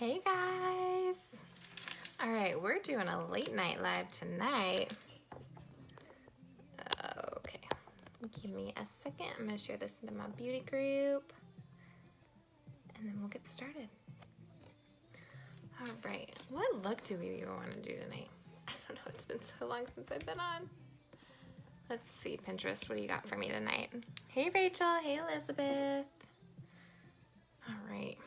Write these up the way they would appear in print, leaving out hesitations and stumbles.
Hey guys! Alright, we're doing a late night live tonight. Okay, give me a second. I'm going to share this into my beauty group and then we'll get started. Alright, what look do we even want to do tonight? I don't know, it's been so long since I've been on. Let's see, Pinterest, what do you got for me tonight? Hey Rachel, hey Elizabeth. Alright.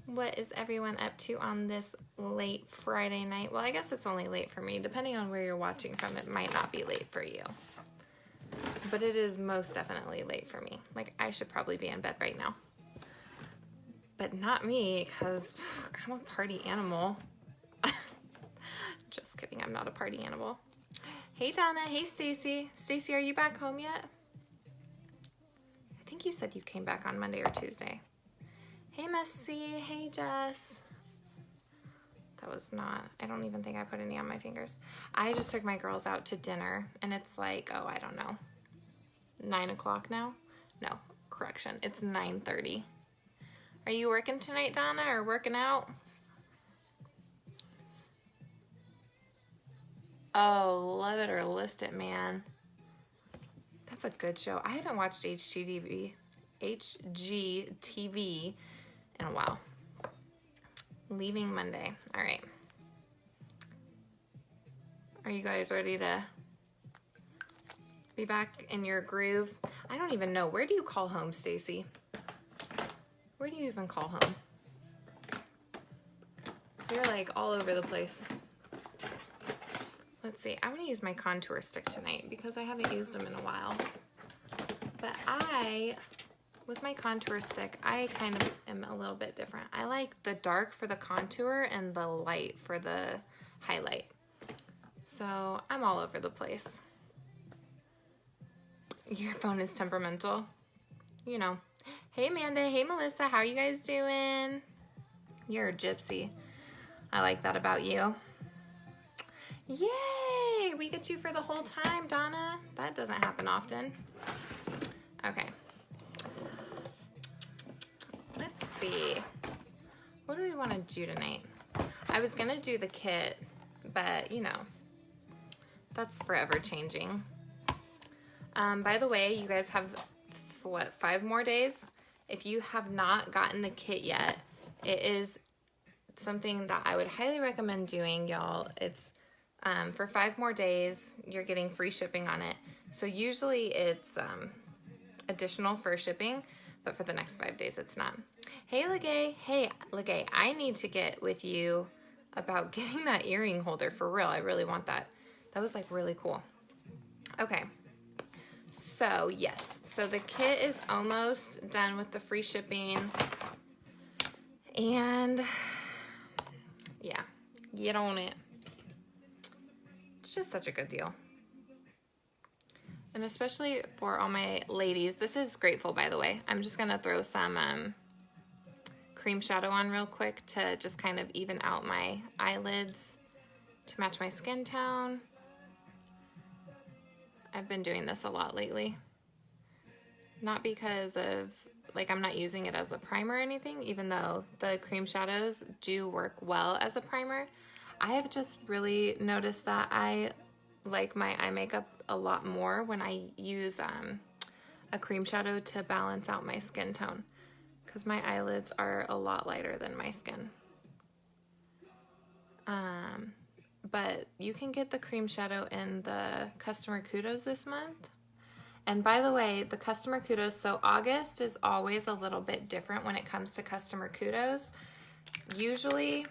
What is everyone up to on this late Friday night? Well, I guess it's only late for me. Depending on where you're watching from, it might not be late for you. But it is most definitely late for me. Like, I should probably be in bed right now. But not me, because I'm a party animal. Just kidding, I'm not a party animal. Hey Donna, hey Stacy. Stacy, are you back home yet? I think you said you came back on Monday or Tuesday. Hey Messy, hey Jess. That was not, I don't even think I put any on my fingers. I just took my girls out to dinner and it's like, oh, I don't know, 9 o'clock now? No, correction, it's 9:30. Are you working tonight, Donna, or working out? Oh, love it or list it, man. That's a good show. I haven't watched HGTV in a while. Leaving Monday. All right. Are you guys ready to be back in your groove? I don't even know. Where do you call home, Stacy? Where do you even call home? You're like all over the place. Let's see. I'm going to use my contour stick tonight because I haven't used them in a while. But with my contour stick, I kind of am a little bit different. I like the dark for the contour and the light for the highlight. So I'm all over the place. Your phone is temperamental. You know. Hey Amanda, hey Melissa, how are you guys doing? You're a gypsy. I like that about you. Yay! We get you for the whole time, Donna. That doesn't happen often. Okay. Let's see. What do we want to do tonight? I was going to do the kit, but you know, that's forever changing. By the way, you guys have, what, 5 more days? If you have not gotten the kit yet, it is something that I would highly recommend doing, y'all. It's for 5 more days, you're getting free shipping on it. So usually it's additional for shipping, but for the next 5 days it's not. Hey Legay, I need to get with you about getting that earring holder for real. I really want that. That was like really cool. Okay, so yes, so the kit is almost done with the free shipping, and yeah, get on it. It's just such a good deal. And especially for all my ladies, this is Grateful, by the way. I'm just gonna throw some cream shadow on real quick to just kind of even out my eyelids to match my skin tone. I've been doing this a lot lately. Not because of, like, I'm not using it as a primer or anything, even though the cream shadows do work well as a primer. I have just really noticed that I like my eye makeup a lot more when I use a cream shadow to balance out my skin tone, because my eyelids are a lot lighter than my skin. But you can get the cream shadow in the customer kudos this month. And by the way, the customer kudos, so August is always a little bit different when it comes to customer kudos. Usually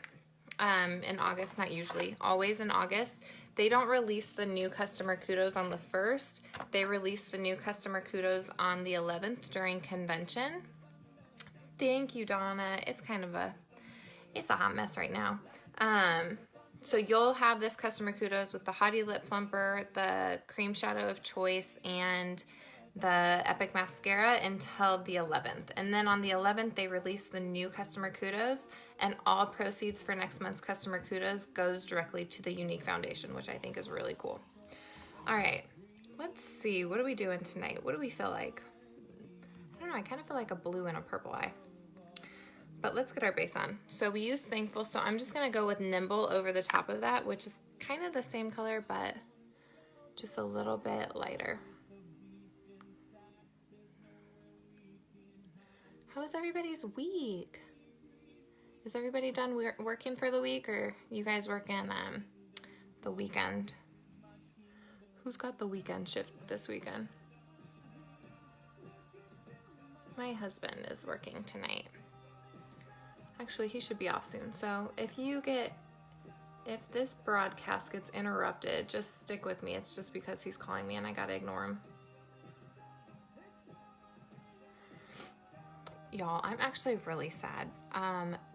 in August, not usually, always in August, they don't release the new customer kudos on the 1st. They release the new customer kudos on the 11th during convention. Thank you, Donna. It's kind of it's a hot mess right now. So you'll have this customer kudos with the Hottie Lip Plumper, the cream shadow of choice, and the Epic Mascara until the 11th. And then on the 11th, they release the new customer kudos, and all proceeds for next month's customer kudos goes directly to the Unique Foundation, which I think is really cool. All right, let's see. What are we doing tonight? What do we feel like? I don't know. I kind of feel like a blue and a purple eye. but let's get our base on. So we use Thankful, so I'm just gonna go with Nimble over the top of that, which is kind of the same color, but just a little bit lighter. How was everybody's week? Is everybody done working for the week, or you guys working the weekend? Who's got the weekend shift this weekend? My husband is working tonight. Actually, he should be off soon. So if this broadcast gets interrupted, just stick with me. It's just because he's calling me and I gotta ignore him. Y'all, I'm actually really sad.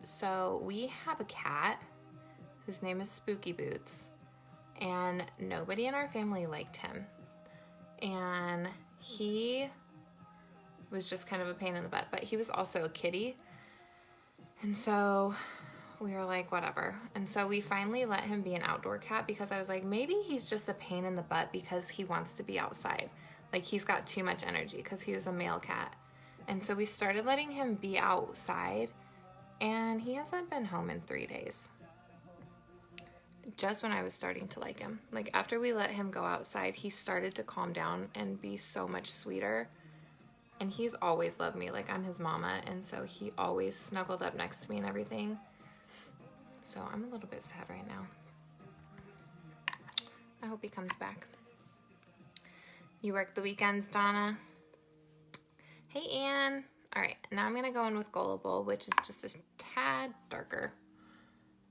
So we have a cat whose name is Spooky Boots, and nobody in our family liked him. And he was just kind of a pain in the butt, but he was also a kitty. And so we were like, whatever. And so we finally let him be an outdoor cat because I was like, maybe he's just a pain in the butt because he wants to be outside. Like, he's got too much energy because he was a male cat. And so we started letting him be outside, and he hasn't been home in 3 days. Just when I was starting to like him. Like, after we let him go outside, he started to calm down and be so much sweeter. And he's always loved me, like I'm his mama, and so he always snuggled up next to me and everything. So I'm a little bit sad right now. I hope he comes back. You work the weekends, Donna? Hey, Ann. All right, now I'm gonna go in with Gullible, which is just a tad darker.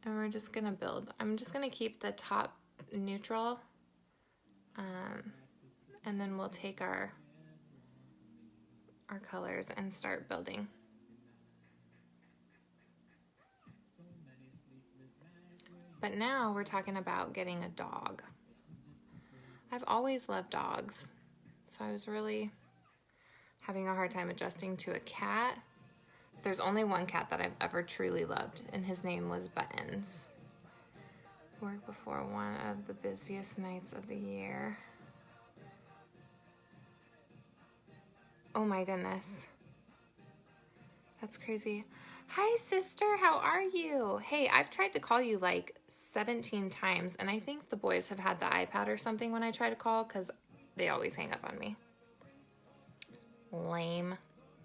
And we're just gonna build. I'm just gonna keep the top neutral. And then we'll take our colors and start building. But now we're talking about getting a dog. I've always loved dogs, so I was really having a hard time adjusting to a cat. There's only one cat that I've ever truly loved, and his name was Buttons. Work before one of the busiest nights of the year. Oh my goodness. That's crazy. Hi, sister, how are you? Hey, I've tried to call you like 17 times, and I think the boys have had the iPad or something when I try to call because they always hang up on me. Lame.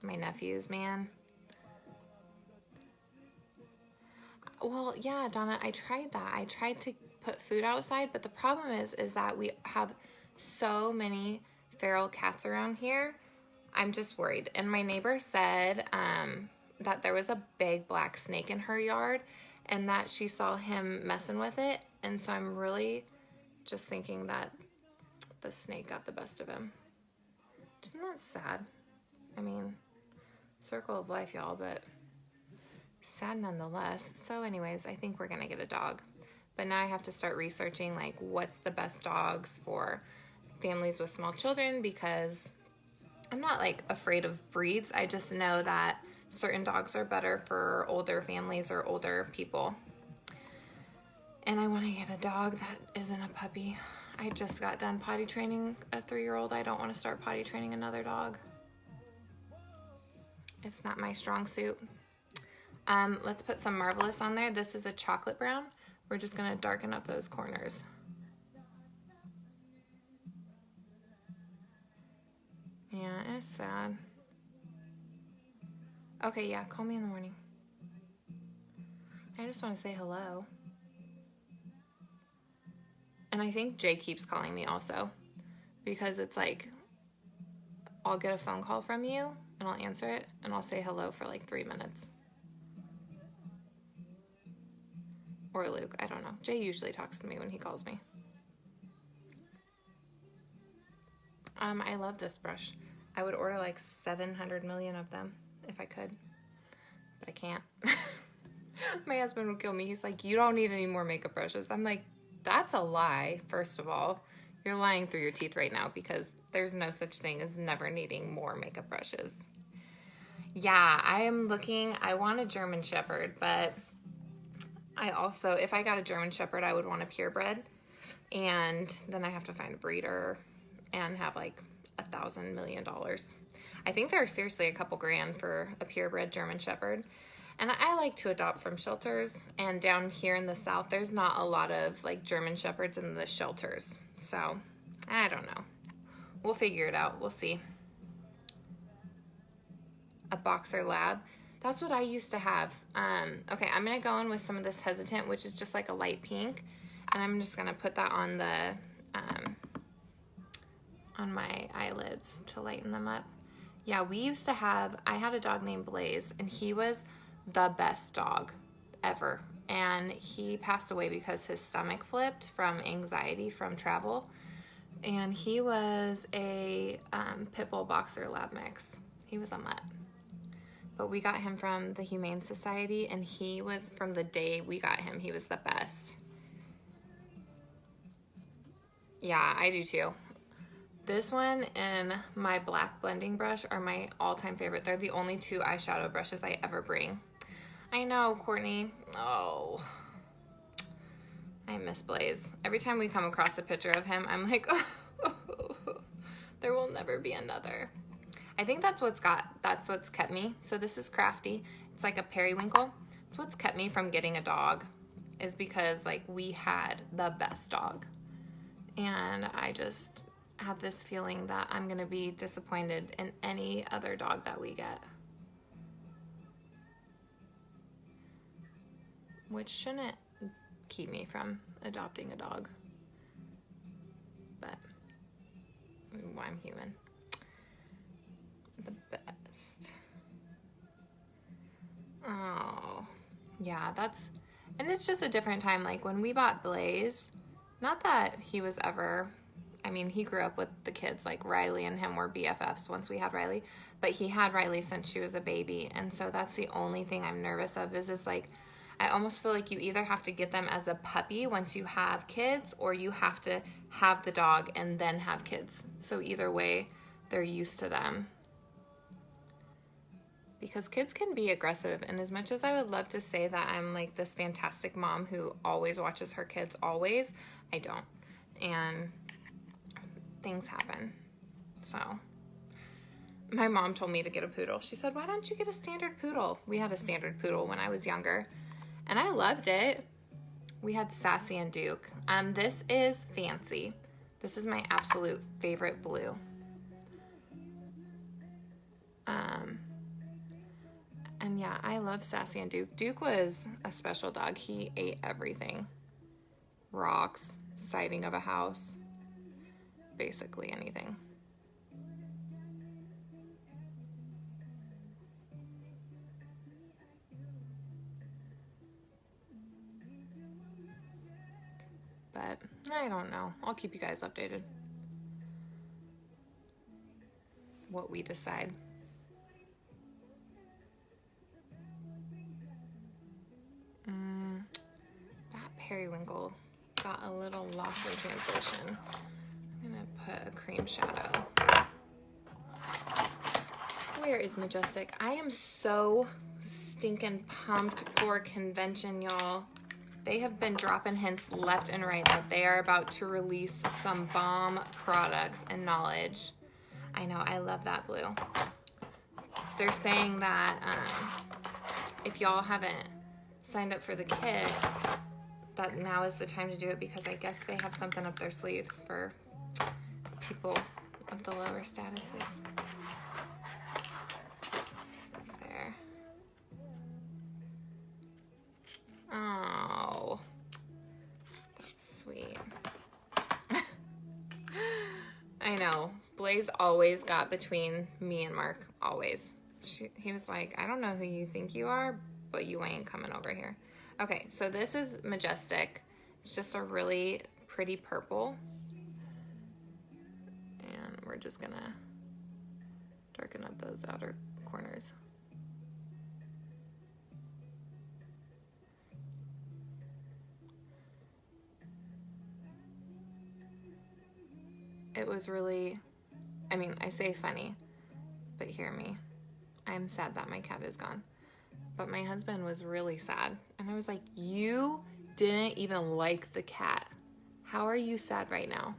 My nephews, man. Well, yeah, Donna, I tried that. I tried to put food outside, but the problem is that we have so many feral cats around here. I'm just worried. And my neighbor said that there was a big black snake in her yard and that she saw him messing with it. And so I'm really just thinking that the snake got the best of him. Isn't that sad? I mean, circle of life, y'all, but sad nonetheless. So anyways, I think we're gonna get a dog. But now I have to start researching like what's the best dogs for families with small children, because I'm not like afraid of breeds. I just know that certain dogs are better for older families or older people. And I want to get a dog that isn't a puppy. I just got done potty training a 3-year-old. I don't want to start potty training another dog. It's not my strong suit. Let's put some Marvelous on there. This is a chocolate brown. We're just going to darken up those corners. Yeah, it's sad. Okay, yeah, call me in the morning. I just want to say hello. And I think Jay keeps calling me also, because it's like, I'll get a phone call from you, and I'll answer it, and I'll say hello for like 3 minutes. Or Luke, I don't know. Jay usually talks to me when he calls me. I love this brush. I would order like 700 million of them if I could, but I can't. My husband would kill me. He's like, you don't need any more makeup brushes. I'm like, that's a lie, first of all. You're lying through your teeth right now, because there's no such thing as never needing more makeup brushes. Yeah, I am looking. I want a German Shepherd, but I also, if I got a German Shepherd, I would want a purebred, and then I have to find a breeder and have like $1,000 million. I think they're seriously a couple grand for a purebred German Shepherd. And I like to adopt from shelters, and down here in the South, there's not a lot of like German Shepherds in the shelters. So, I don't know. We'll figure it out. We'll see. A boxer lab. That's what I used to have. Okay, I'm gonna go in with some of this Hesitant, which is just like a light pink. And I'm just gonna put that on the, on my eyelids to lighten them up. Yeah, we used to have, I had a dog named Blaze, and he was the best dog ever. And he passed away because his stomach flipped from anxiety from travel. And he was a pit bull boxer lab mix. He was a mutt. But we got him from the Humane Society, and he was, from the day we got him, he was the best. Yeah, I do too. This one and my black blending brush are my all-time favorite. They're the only two eyeshadow brushes I ever bring. I know, Courtney. Oh, I miss Blaze. Every time we come across a picture of him, I'm like, oh, there will never be another. I think that's what's kept me. So this is Crafty. It's like a periwinkle. It's what's kept me from getting a dog, is because like we had the best dog. And I just have this feeling that I'm gonna be disappointed in any other dog that we get. Which shouldn't keep me from adopting a dog. But I'm human. The best. Oh, yeah, and it's just a different time. Like when we bought Blaze, not that he was ever, I mean, he grew up with the kids, like Riley and him were BFFs once we had Riley, but he had Riley since she was a baby. And so that's the only thing I'm nervous of, is it's like, I almost feel like you either have to get them as a puppy once you have kids, or you have to have the dog and then have kids. So either way, they're used to them. Because kids can be aggressive, and as much as I would love to say that I'm like this fantastic mom who always watches her kids always, I don't. And things happen. So my mom told me to get a poodle. She said, why don't you get a standard poodle? We had a standard poodle when I was younger, and I loved it. We had Sassy and Duke. This is Fancy. This is my absolute favorite blue. And yeah, I love Sassy and Duke. Duke was a special dog. He ate everything. Rocks, siding of a house, basically anything. But I don't know. I'll keep you guys updated. What we decide. That periwinkle got a little lost in translation. I'm gonna put a cream shadow. Where is Majestic? I am so stinking pumped for convention, y'all. They have been dropping hints left and right that they are about to release some bomb products and knowledge. I know, I love that blue. They're saying that if y'all haven't signed up for the kit, that now is the time to do it, because I guess they have something up their sleeves for people of the lower statuses. There. Oh, that's sweet. I know. Blaze always got between me and Mark, always. He was like, I don't know who you think you are, but you ain't coming over here. Okay, so this is Majestic. It's just a really pretty purple. And we're just gonna darken up those outer corners. It was really, I mean, I say funny, but hear me. I'm sad that my cat is gone. But my husband was really sad. And I was like, you didn't even like the cat. How are you sad right now?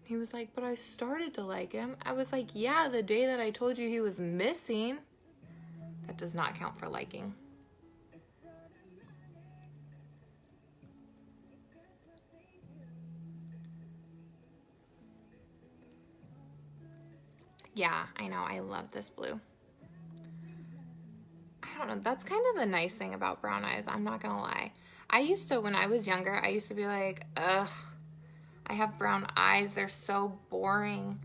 He was like, but I started to like him. I was like, yeah, the day that I told you he was missing. The That does not count for liking. Yeah, I know. I love this blue. I don't know. That's kind of the nice thing about brown eyes. I'm not going to lie. I used to, when I was younger, I used to be like, ugh, I have brown eyes. They're so boring.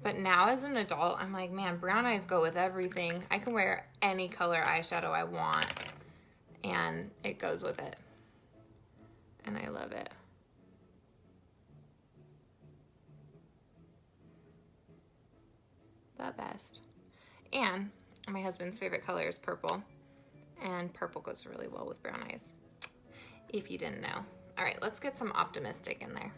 But now as an adult, I'm like, man, brown eyes go with everything. I can wear any color eyeshadow I want, and it goes with it. And I love it. The best. And my husband's favorite color is purple, and purple goes really well with brown eyes, if you didn't know. All right, let's get some optimistic in there.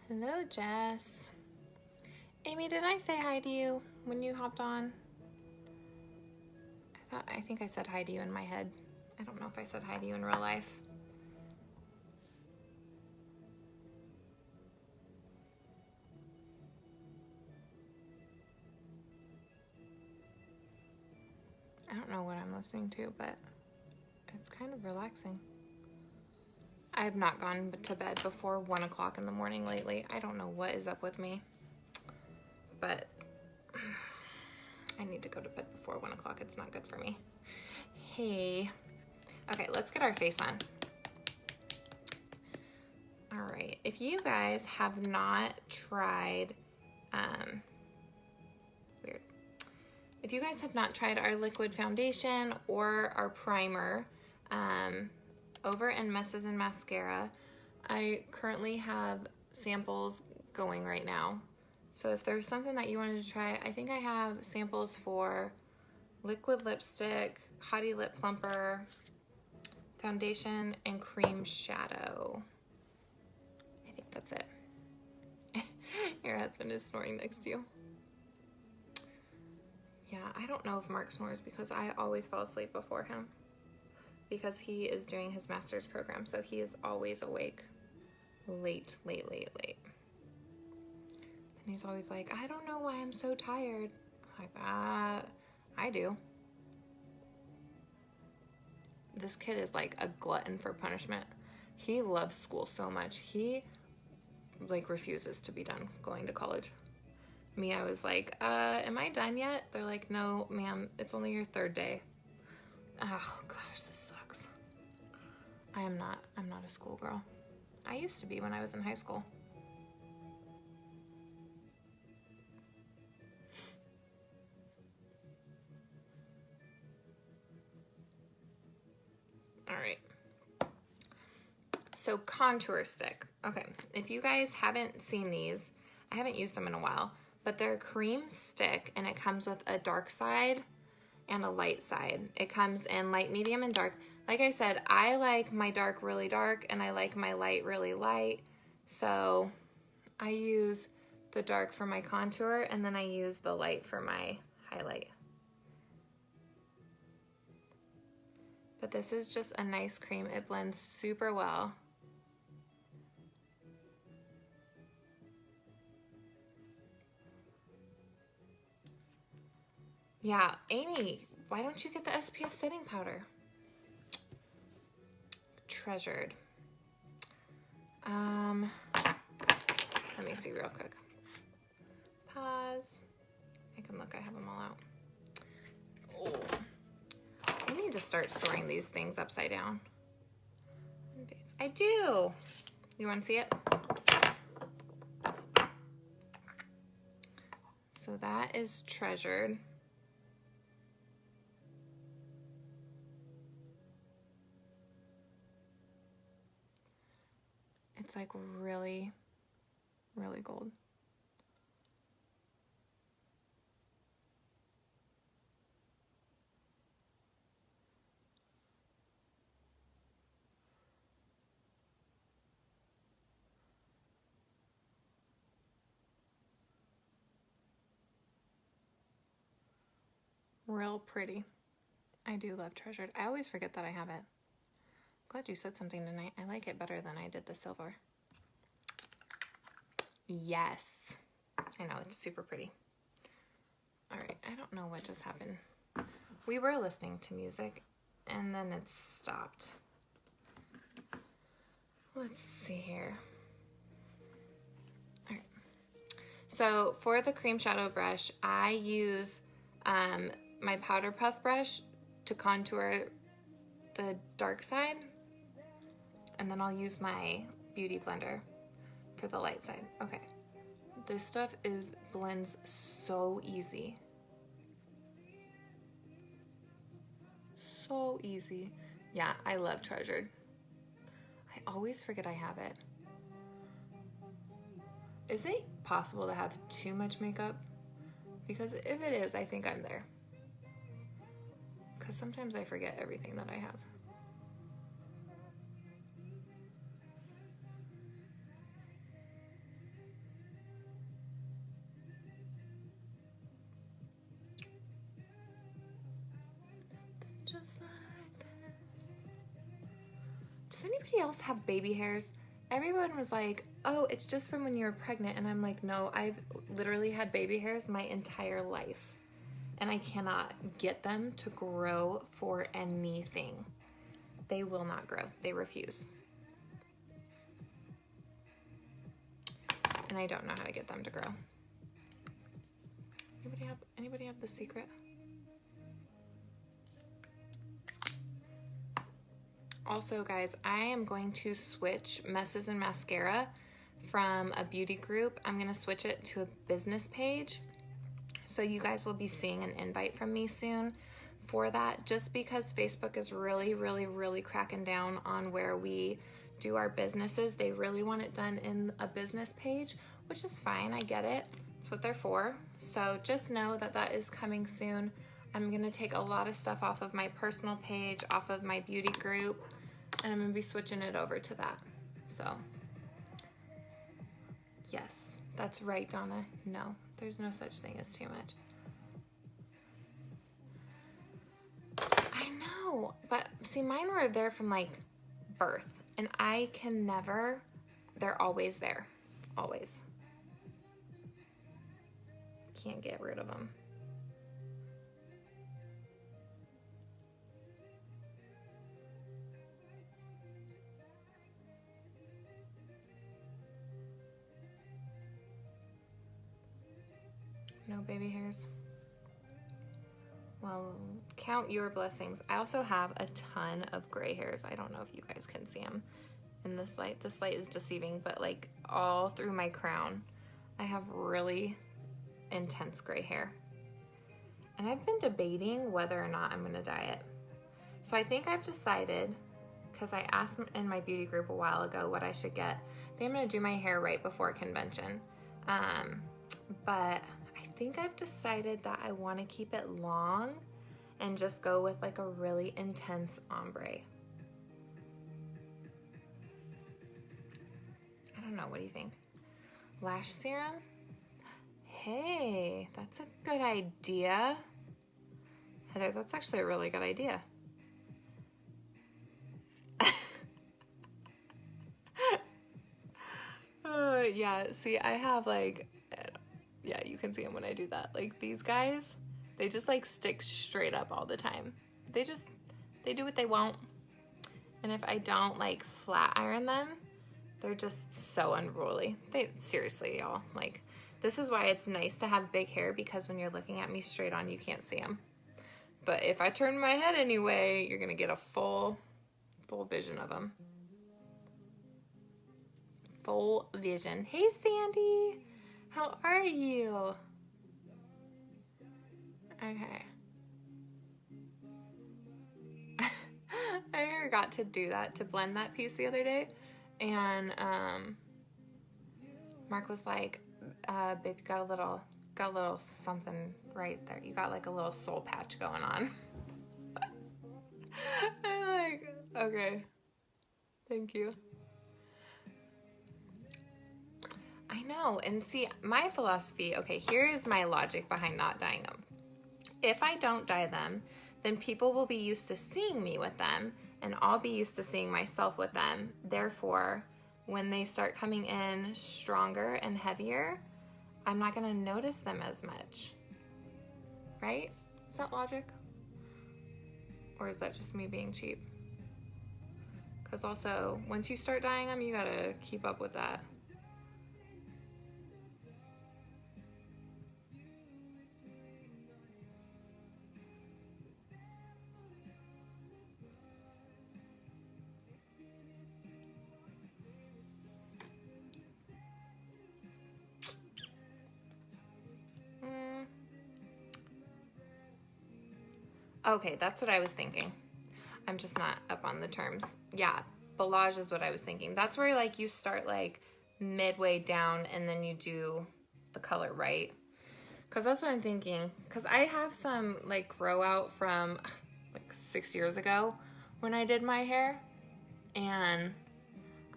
Hello, Jess. Amy, did I say hi to you when you hopped on? I think I said hi to you in my head. I don't know if I said hi to you in real life. I don't know what I'm listening to, but it's kind of relaxing. I have not gone to bed before 1 o'clock in the morning lately. I don't know what is up with me, but I need to go to bed before 1 o'clock. It's not good for me. Hey. Okay, let's get our face on. All right, if you guys have not tried, if you guys have not tried our liquid foundation or our primer, over in Messes and Mascara, I currently have samples going right now. So if there's something that you wanted to try, I think I have samples for liquid lipstick, Hottie Lip Plumper, foundation, and cream shadow. I think that's it. Your husband is snoring next to you. Yeah, I don't know if Mark snores because I always fall asleep before him, because he is doing his master's program, so he is always awake late. And he's always like, I don't know why I'm so tired. I'm like, I do. This kid is like a glutton for punishment. He loves school so much. He like refuses to be done going to college. Me, I was like, am I done yet? They're like, no, ma'am, it's only your 3rd day. Oh gosh, this sucks. I'm not a schoolgirl. I used to be when I was in high school. All right. So contour stick. Okay, if you guys haven't seen these, I haven't used them in a while, but they're cream stick, and it comes with a dark side and a light side. It comes in light, medium, and dark. Like I said, I like my dark really dark, and I like my light really light. So I use the dark for my contour, and then I use the light for my highlight. But this is just a nice cream. It blends super well. Yeah, Amy, why don't you get the SPF setting powder? Treasured. Let me see real quick. Pause. I can look, I have them all out. Oh, I need to start storing these things upside down. I do. You want to see it? So that is Treasured. It's like really, really gold. Real pretty. I do love Treasured. I always forget that I have it. Glad you said something tonight. I like it better than I did the silver. Yes. I know, it's super pretty. All right, I don't know what just happened. We were listening to music and then it stopped. Let's see here. All right. So for the cream shadow brush, I use my powder puff brush to contour the dark side, and then I'll use my beauty blender for the light side. Okay, this stuff blends so easy. So easy. Yeah, I love Treasured. I always forget I have it. Is it possible to have too much makeup? Because if it is, I think I'm there. Because sometimes I forget everything that I have. Just like this. Does anybody else have baby hairs? Everyone was like, oh, it's just from when you were pregnant. And I'm like, no, I've literally had baby hairs my entire life. And I cannot get them to grow for anything. They will not grow. They refuse. And I don't know how to get them to grow. Anybody have the secret? Also, guys, I am going to switch Messes and Mascara from a beauty group. I'm going to switch it to a business page. So you guys will be seeing an invite from me soon for that, just because Facebook is really cracking down on where we do our businesses. They really want it done in a business page, which is fine. I get it. It's what they're for. So just know that that is coming soon. I'm going to take a lot of stuff off of my personal page, off of my beauty group, and I'm going to be switching it over to that. So, yes, that's right, Donna. No, there's no such thing as too much. I know, but see, mine were there from like birth, and I can never, they're always there, always. Can't get rid of them. No baby hairs. Well, count your blessings. I also have a ton of gray hairs. I don't know if you guys can see them in this light. This light is deceiving, but like all through my crown, I have really intense gray hair. And I've been debating whether or not I'm gonna dye it. So I think I've decided, because I asked in my beauty group a while ago what I should get. I think I'm gonna do my hair right before convention. But I think I've decided that I want to keep it long and just go with like a really intense ombre. I don't know, what do you think? Lash serum? Hey, that's a good idea. Heather, that's actually a really good idea. Yeah, see, I have like, yeah, you can see them when I do that. Like these guys, they just like stick straight up all the time. They do what they want. And if I don't like flat iron them, they're just so unruly. Seriously, y'all, like this is why it's nice to have big hair, because when you're looking at me straight on, you can't see them. But if I turn my head anyway, you're gonna get a full vision of them. Full vision. Hey, Sandy. How are you? Okay. I forgot to do that, to blend that piece the other day. And Mark was like, babe, you got a little something right there. You got like a little soul patch going on. I'm like, okay. Thank you. I know, and see, my philosophy, okay, here is my logic behind not dyeing them. If I don't dye them, then people will be used to seeing me with them, and I'll be used to seeing myself with them. Therefore, when they start coming in stronger and heavier, I'm not gonna notice them as much, right? Is that logic? Or is that just me being cheap? Because also, once you start dyeing them, you gotta keep up with that. Okay, that's what I was thinking. I'm just not up on the terms. Yeah, balayage is what I was thinking. That's where like you start like midway down and then you do the color, right? Because that's what I'm thinking. Because I have some like grow out from like 6 years ago when I did my hair. And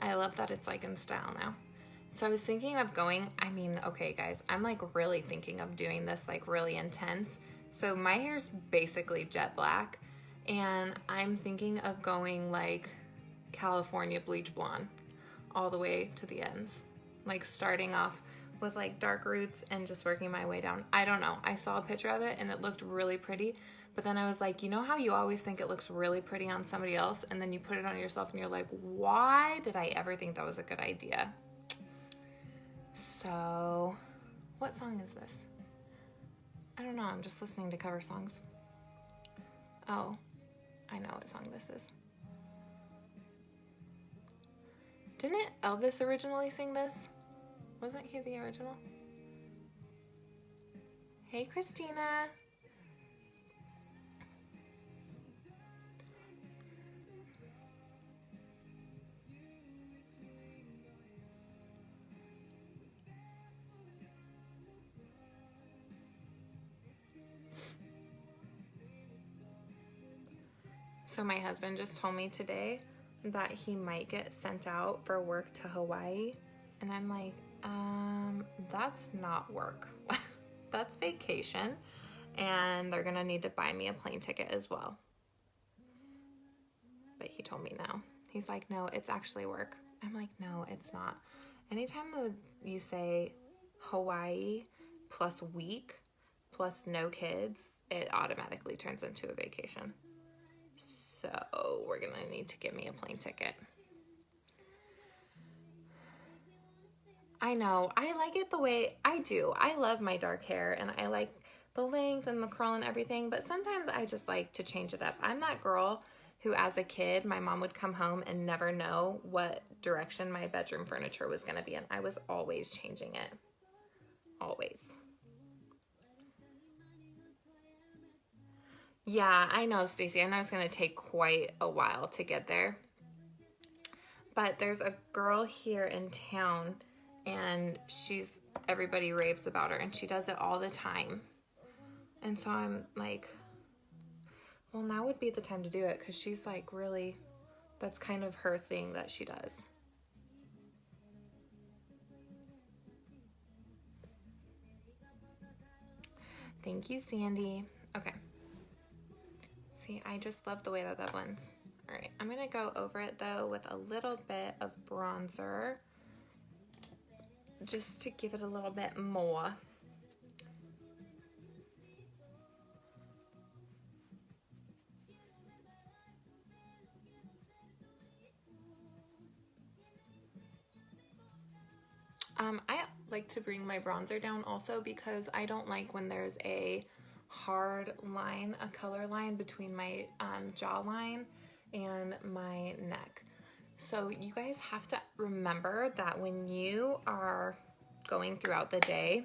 I love that it's like in style now. So I was thinking of going, I mean, okay guys, I'm like really thinking of doing this like really intense. So my hair's basically jet black and I'm thinking of going like California bleach blonde all the way to the ends. Like starting off with like dark roots and just working my way down. I don't know. I saw a picture of it and it looked really pretty. But then I was like, you know how you always think it looks really pretty on somebody else and then you put it on yourself and you're like, why did I ever think that was a good idea? So, what song is this? I don't know, I'm just listening to cover songs. Oh, I know what song this is. Didn't Elvis originally sing this? Wasn't he the original? Hey, Christina. So my husband just told me today that he might get sent out for work to Hawaii. And I'm like, that's not work. That's vacation. And they're gonna need to buy me a plane ticket as well. But he told me no. He's like, no, it's actually work. I'm like, no, it's not. Anytime you say Hawaii plus week plus no kids, it automatically turns into a vacation. So we're gonna need to get me a plane ticket. I know, I like it the way I do. I love my dark hair and I like the length and the curl and everything, but sometimes I just like to change it up. I'm that girl who as a kid, my mom would come home and never know what direction my bedroom furniture was gonna be in. I was always changing it, always. Yeah, I know, Stacey. I know it's going to take quite a while to get there. But there's a girl here in town, and everybody raves about her, and she does it all the time. And so I'm like, well, now would be the time to do it, because she's like really, that's kind of her thing that she does. Thank you, Sandy. Okay. See, I just love the way that blends. All right, I'm gonna go over it though with a little bit of bronzer just to give it a little bit more. I like to bring my bronzer down also because I don't like when there's a hard line, a color line between my jawline and my neck. So you guys have to remember that when you are going throughout the day,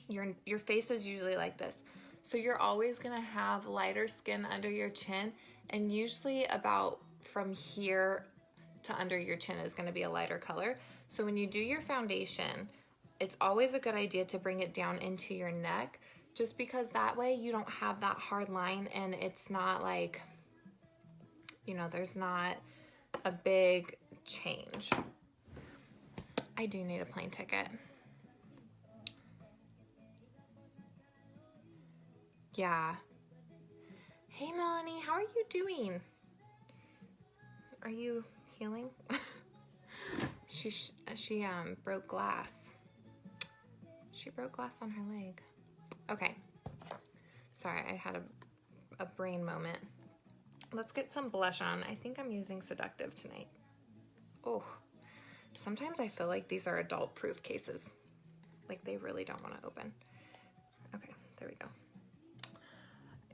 your face is usually like this. So you're always gonna have lighter skin under your chin, and usually about from here to under your chin is gonna be a lighter color. So when you do your foundation, it's always a good idea to bring it down into your neck, just because that way you don't have that hard line and it's not like, you know, there's not a big change. I do need a plane ticket. Yeah. Hey, Melanie, how are you doing? Are you healing? She broke glass. She broke glass on her leg. Okay. Sorry, I had a brain moment. Let's get some blush on. I think I'm using Seductive tonight. Oh, sometimes I feel like these are adult-proof cases. Like they really don't want to open. Okay, there we go.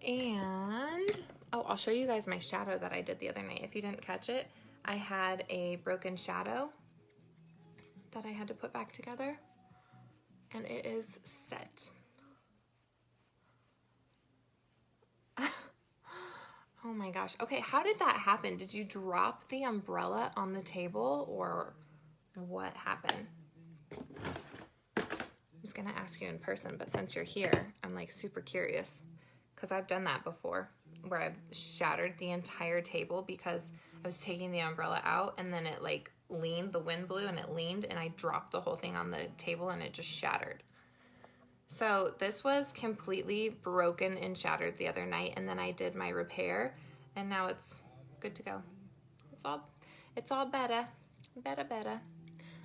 And, oh, I'll show you guys my shadow that I did the other night. If you didn't catch it, I had a broken shadow that I had to put back together. And it is set. Oh my gosh. Okay, how did that happen? Did you drop the umbrella on the table or what happened? I was gonna ask you in person, but since you're here, I'm like super curious because I've done that before where I've shattered the entire table because I was taking the umbrella out and then it like leaned, the wind blew and it leaned and I dropped the whole thing on the table and it just shattered. So this was completely broken and shattered the other night, and then I did my repair, and now it's good to go. It's all better.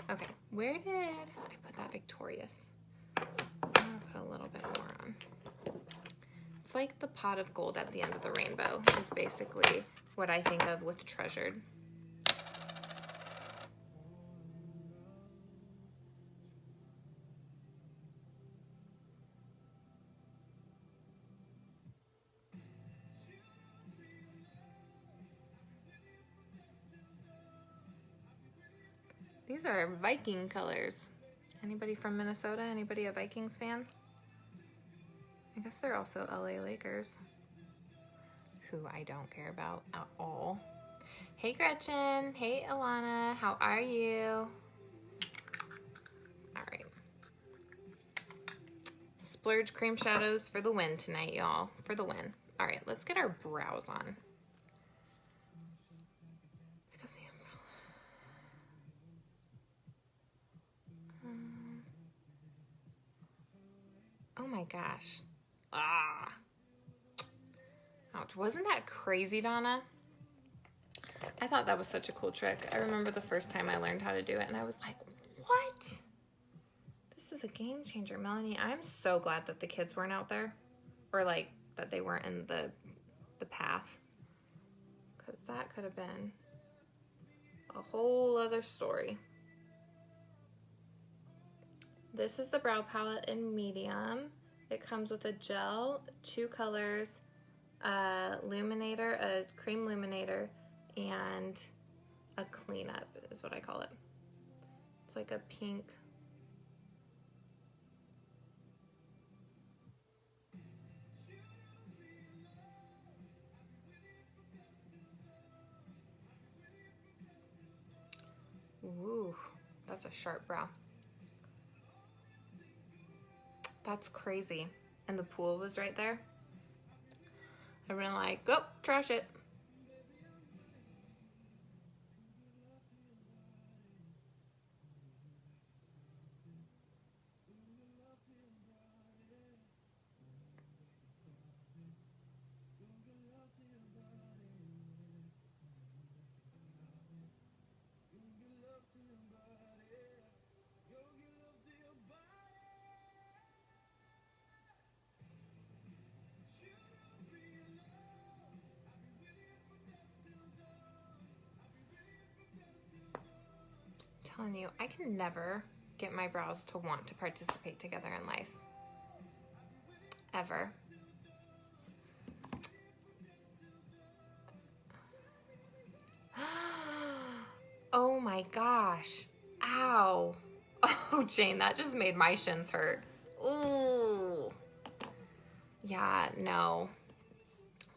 Okay, where did I put that Victorious? I'm gonna put a little bit more on. It's like the pot of gold at the end of the rainbow is basically what I think of with Treasured. These are Viking colors. Anybody from Minnesota? Anybody a Vikings fan? I guess they're also LA Lakers, who I don't care about at all. Hey Gretchen, hey Alana, how are you? All right. Splurge cream shadows for the win tonight, y'all, for the win. All right, let's get our brows on. Pick up the umbrella. Oh my gosh. Ah. Ouch, wasn't that crazy, Donna? I thought that was such a cool trick. I remember the first time I learned how to do it and I was like, what? This is a game changer, Melanie. I'm so glad that the kids weren't out there, or like that they weren't in the path, because that could have been a whole other story. This is the brow palette in medium. It comes with a gel, 2 colors, a luminator, a cream luminator, and a cleanup is what I call it. It's like a pink. Ooh, that's a sharp brow. That's crazy. And the pool was right there. I went like, go, trash it. Telling you, I can never get my brows to want to participate together in life. Ever. Oh my gosh. Ow. Oh, Jane, that just made my shins hurt. Ooh. Yeah, no.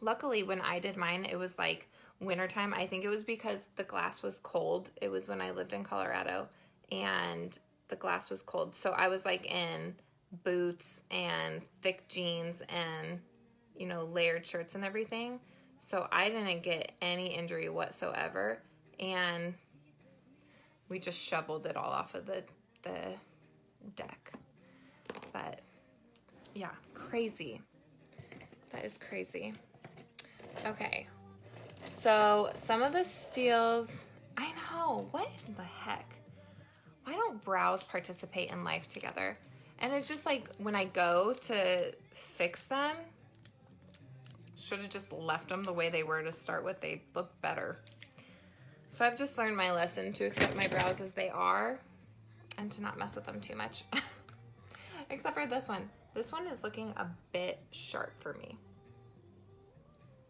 Luckily, when I did mine, it was like wintertime. I think it was because the glass was cold. It was when I lived in Colorado, and the glass was cold. So I was like in boots and thick jeans and, you know, layered shirts and everything. So I didn't get any injury whatsoever. And we just shoveled it all off of the deck. But yeah, crazy. That is crazy. Okay. So some of the steals, I know, what in the heck? Why don't brows participate in life together? And it's just like when I go to fix them, should have just left them the way they were to start with. They look better. So I've just learned my lesson to accept my brows as they are and to not mess with them too much. Except for this one. This one is looking a bit sharp for me.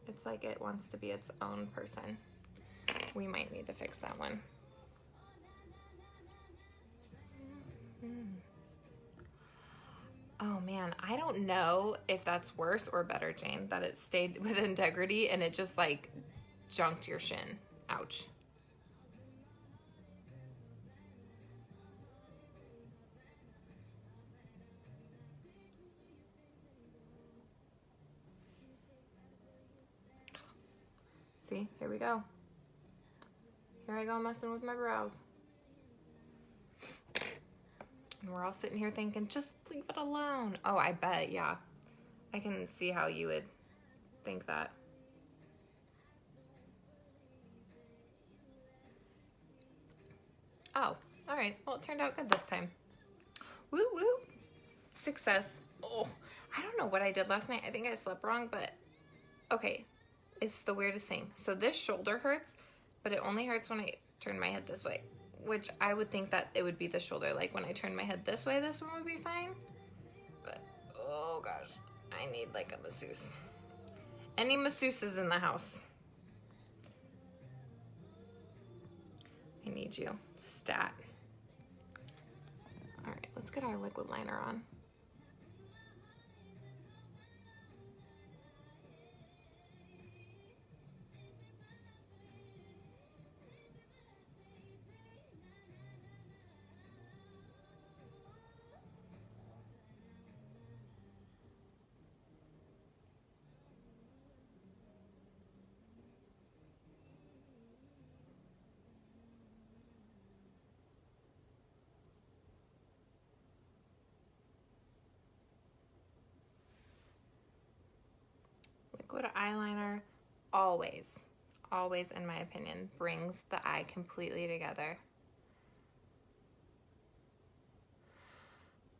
It's like it wants to be its own person. We might need to fix that one. Oh man, I don't know if that's worse or better, Jane, that it stayed with integrity and it just like junked your shin. Ouch. See, here we go. Here I go messing with my brows. And we're all sitting here thinking, just leave it alone. Oh, I bet, yeah. I can see how you would think that. Oh, all right. Well, it turned out good this time. Woo woo. Success. Oh, I don't know what I did last night. I think I slept wrong, but okay. It's the weirdest thing. So this shoulder hurts, but it only hurts when I turn my head this way, which I would think that it would be the shoulder. Like when I turn my head this way, this one would be fine. But, oh gosh, I need like a masseuse. Any masseuses in the house? I need you. Stat. All right, let's get our liquid liner on. Liquid eyeliner always, in my opinion, brings the eye completely together.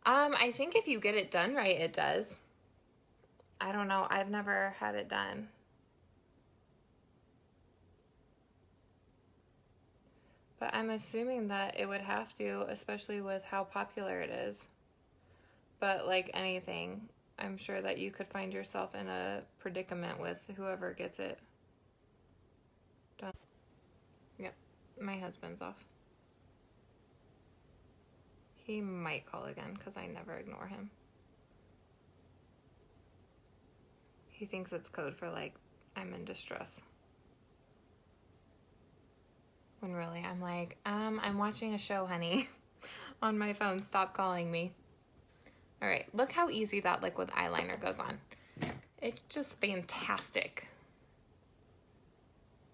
I think if you get it done right, it does. I don't know. I've never had it done. But I'm assuming that it would have to, especially with how popular it is. But like anything, I'm sure that you could find yourself in a predicament with whoever gets it done. Yep, my husband's off. He might call again because I never ignore him. He thinks it's code for like, I'm in distress. When really I'm like, I'm watching a show, honey, on my phone. Stop calling me. All right, look how easy that liquid eyeliner goes on. It's just fantastic.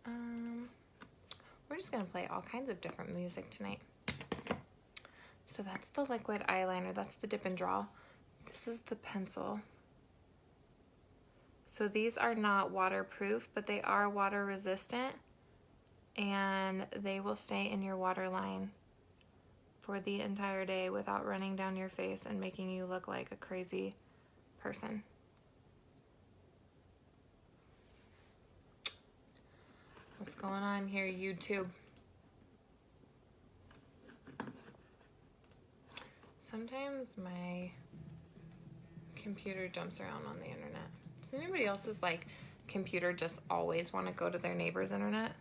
We're just gonna play all kinds of different music tonight. So that's the liquid eyeliner, that's the dip and draw. This is the pencil. So these are not waterproof, but they are water resistant and they will stay in your waterline for the entire day without running down your face and making you look like a crazy person. What's going on here, YouTube? Sometimes my computer jumps around on the internet. Does anybody else's like computer just always want to go to their neighbor's internet?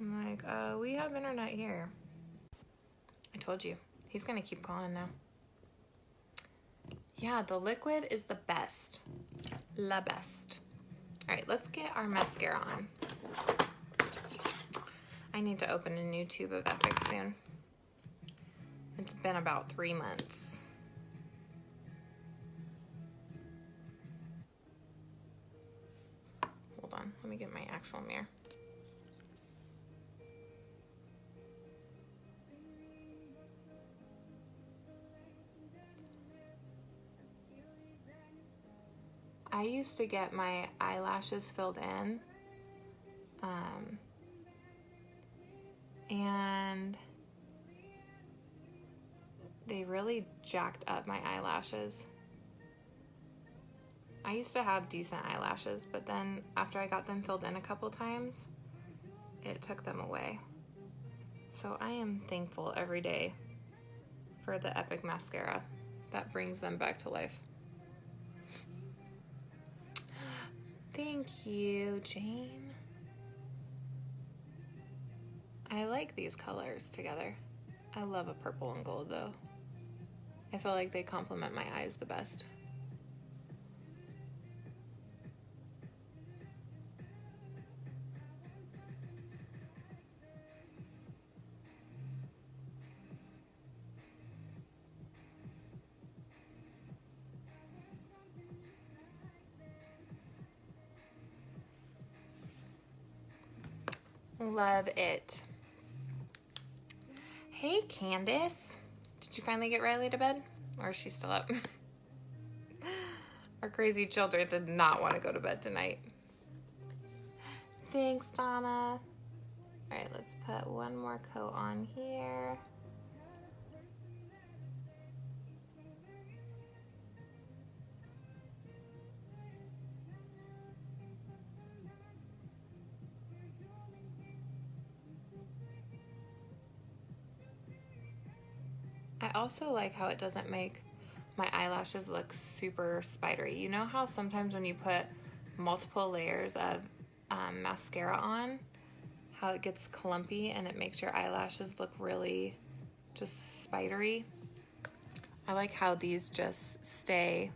I'm like, we have internet here. I told you, he's gonna keep calling now. Yeah, the liquid is the best. La best. All right, let's get our mascara on. I need to open a new tube of Epic soon. It's been about 3 months. Hold on, let me get my actual mirror. I used to get my eyelashes filled in, and they really jacked up my eyelashes. I used to have decent eyelashes, but then after I got them filled in a couple times, it took them away. So I am thankful every day for the Epic mascara that brings them back to life. Thank you, Jane. I like these colors together. I love a purple and gold though. I feel like they complement my eyes the best. Love it. Hey, Candace. Did you finally get Riley to bed? Or is she still up? Our crazy children did not want to go to bed tonight. Thanks, Donna. All right, let's put one more coat on here. I also like how it doesn't make my eyelashes look super spidery. You know how sometimes when you put multiple layers of mascara on, how it gets clumpy and it makes your eyelashes look really just spidery? I like how these just stay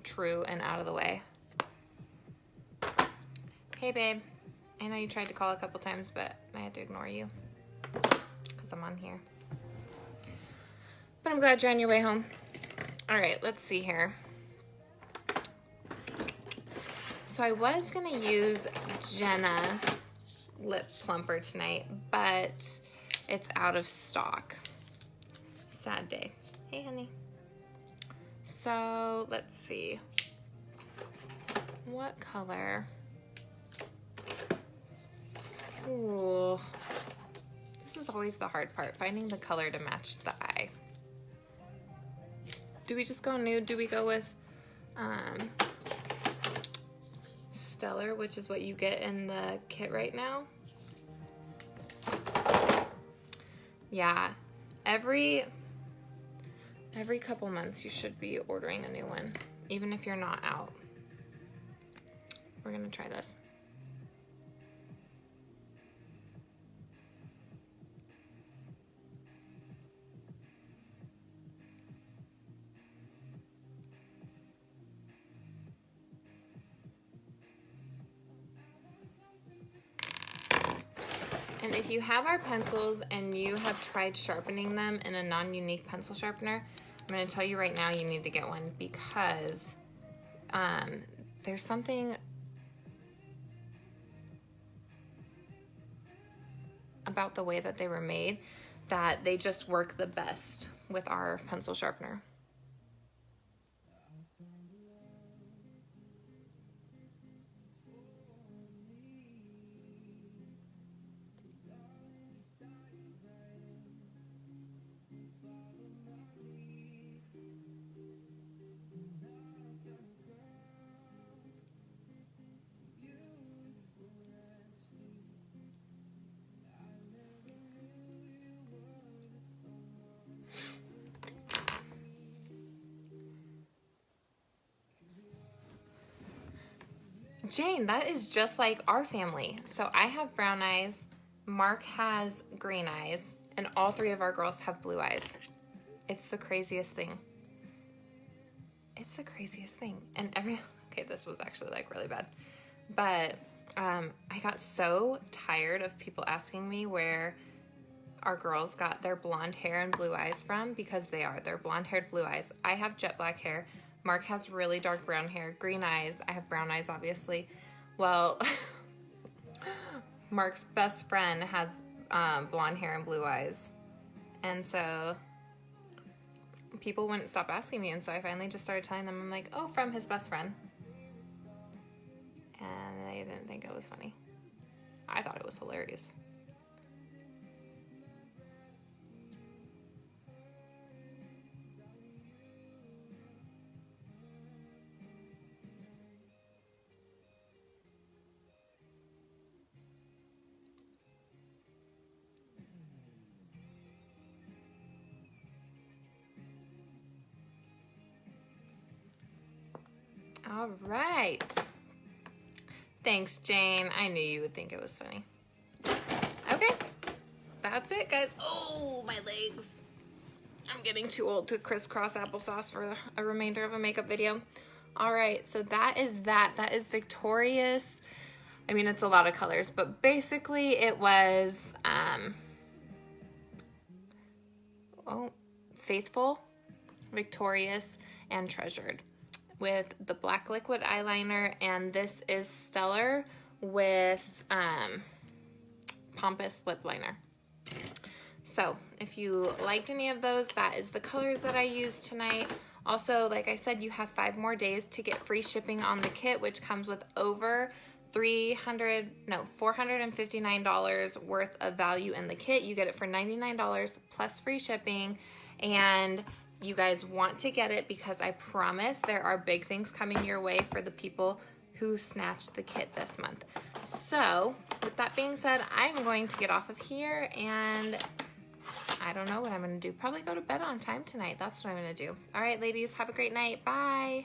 true and out of the way. Hey babe, I know you tried to call a couple times, but I had to ignore you because I'm on here. But I'm glad you're on your way home. All right, let's see here. So I was gonna use Jenna lip plumper tonight, but it's out of stock. Sad day. Hey, honey. So let's see. What color? Ooh. This is always the hard part, finding the color to match the eye. Do we just go nude? Do we go with Stellar, which is what you get in the kit right now? Yeah, every couple months you should be ordering a new one, even if you're not out. We're gonna try this. And if you have our pencils and you have tried sharpening them in a non-unique pencil sharpener, I'm going to tell you right now you need to get one, because there's something about the way that they were made that they just work the best with our pencil sharpener. Jane, that is just like our family. So I have brown eyes, Mark has green eyes, and all three of our girls have blue eyes. It's the craziest thing. It's the craziest thing. And okay, this was actually like really bad. But I got so tired of people asking me where our girls got their blonde hair and blue eyes from, because they're blonde haired, blue eyes. I have jet black hair. Mark has really dark brown hair, green eyes. I have brown eyes, obviously. Well, Mark's best friend has blonde hair and blue eyes. And so people wouldn't stop asking me. And so I finally just started telling them, I'm like, oh, from his best friend. and they didn't think it was funny. I thought it was hilarious. All right. Thanks, Jane. I knew you would think it was funny. Okay, that's it, guys. Oh, my legs. I'm getting too old to crisscross applesauce for a remainder of a makeup video. All right, so that is that. That is Victorious. I mean, it's a lot of colors, but basically it was Faithful, Victorious, and Treasured with the black liquid eyeliner, and this is Stellar with Pompous lip liner. So if you liked any of those, that is the colors that I used tonight. Also, like I said, you have 5 more days to get free shipping on the kit, which comes with over $459 worth of value in the kit. You get it for $99 plus free shipping, and you guys want to get it because I promise there are big things coming your way for the people who snatched the kit this month. So with that being said, I'm going to get off of here, and I don't know what I'm going to do. Probably go to bed on time tonight. That's what I'm going to do. All right, ladies, have a great night. Bye.